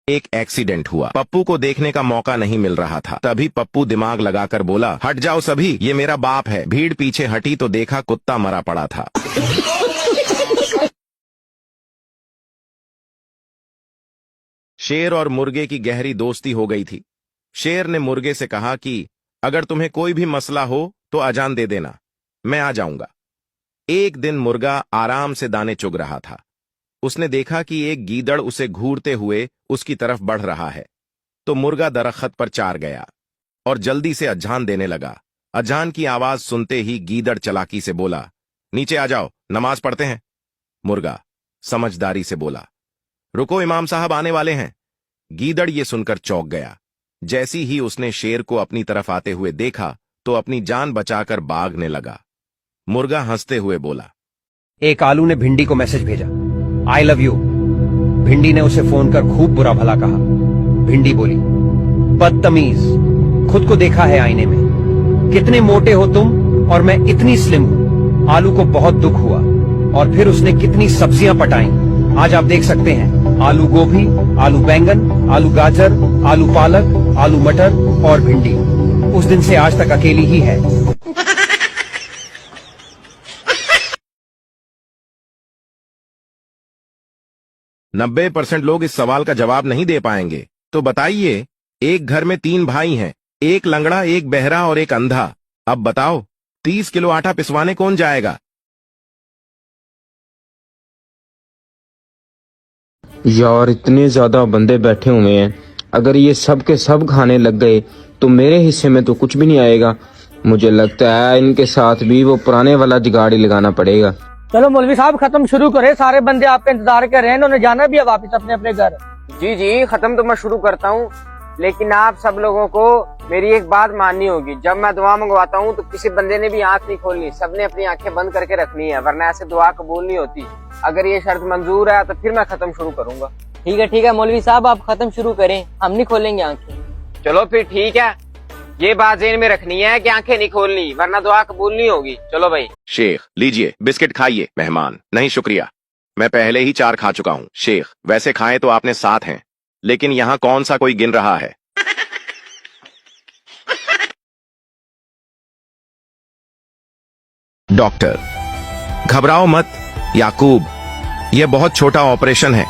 एक एक्सीडेंट हुआ। पप्पू को देखने का मौका नहीं मिल रहा था। तभी पप्पू दिमाग लगाकर बोला, हट जाओ सभी, ये मेरा बाप है। भीड़ पीछे हटी तो देखा कुत्ता मरा पड़ा था। शेर और मुर्गे की गहरी दोस्ती हो गई थी। शेर ने मुर्गे से कहा कि अगर तुम्हें कोई भी मसला हो तो अजान दे देना, मैं आ जाऊंगा। एक दिन मुर्गा आराम से दाने चुग रहा था। उसने देखा कि एक गीदड़ उसे घूरते हुए उसकी तरफ बढ़ रहा है, तो मुर्गा दरख्त पर चार गया और जल्दी से अजान देने लगा। अजान की आवाज सुनते ही गीदड़ चलाकी से बोला, नीचे आ जाओ, नमाज पढ़ते हैं। मुर्गा समझदारी से बोला, रुको, इमाम साहब आने वाले हैं। गीदड़ ये सुनकर चौंक गया। जैसी ही उसने शेर को अपनी तरफ आते हुए देखा तो अपनी जान बचाकर भागने लगा। मुर्गा हंसते हुए बोला, एक आलू ने भिंडी को मैसेज भेजा, आई लव यू। भिंडी ने उसे फोन कर खूब बुरा भला कहा। भिंडी बोली, बदतमीज, खुद को देखा है आईने में, कितने मोटे हो तुम और मैं इतनी स्लिम हूं। आलू को बहुत दुख हुआ और फिर उसने कितनी सब्जियां पटाई। आज आप देख सकते हैं, आलू गोभी, आलू बैंगन, आलू गाजर, आलू पालक, आलू मटर और भिंडी। उस दिन से आज तक अकेली ही है। 90% लोग इस सवाल का जवाब नहीं दे पाएंगे। तो बताइए, एक घर में 3 भाई हैं, एक लंगड़ा, एक बहरा और एक अंधा। अब बताओ, 30 किलो आटा पिसवाने कौन जाएगा? यार, इतने ज्यादा बंदे बैठे हुए हैं, अगर ये सब के सब खाने लग गए तो मेरे हिस्से में तो कुछ भी नहीं आएगा। मुझे लगता है इनके साथ भी वो पुराने वाला जुगाड़ ही लगाना पड़ेगा। चलो मौलवी साहब, खत्म शुरू करें। सारे बंदे आपका इंतजार कर रहे हैं, उन्होंने जाना भी है वापस अपने अपने घर। जी जी, खत्म तो मैं शुरू करता हूँ, लेकिन आप सब लोगों को मेरी एक बात माननी होगी। जब मैं दुआ मंगवाता हूँ तो किसी बंदे ने भी आंख नहीं खोलनी, सबने अपनी आंखें बंद करके रखनी है, वरना ऐसे दुआ कबूल नहीं होती। अगर ये शर्त मंजूर है तो फिर मैं खत्म शुरू करूंगा। ठीक है मौलवी साहब, आप खत्म शुरू करें, हम नहीं खोलेंगे आंखें। चलो फिर ठीक है, ये बात ज़हन में रखनी है कि आंखें नहीं खोलनी, वरना दुआ कबूल नहीं होगी। चलो भाई। शेख, लीजिए बिस्किट खाइए। मेहमान, नहीं शुक्रिया, मैं पहले ही 4 खा चुका हूँ। शेख, वैसे खाए तो आपने 7 हैं, लेकिन यहाँ कौन सा कोई गिन रहा है? डॉक्टर, घबराओ मत याकूब, यह बहुत छोटा ऑपरेशन है।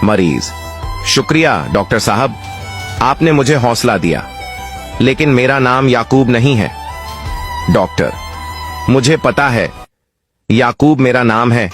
मरीज, शुक्रिया डॉक्टर साहब, आपने मुझे हौसला दिया, लेकिन मेरा नाम याकूब नहीं है। डॉक्टर, मुझे पता है, याकूब मेरा नाम है।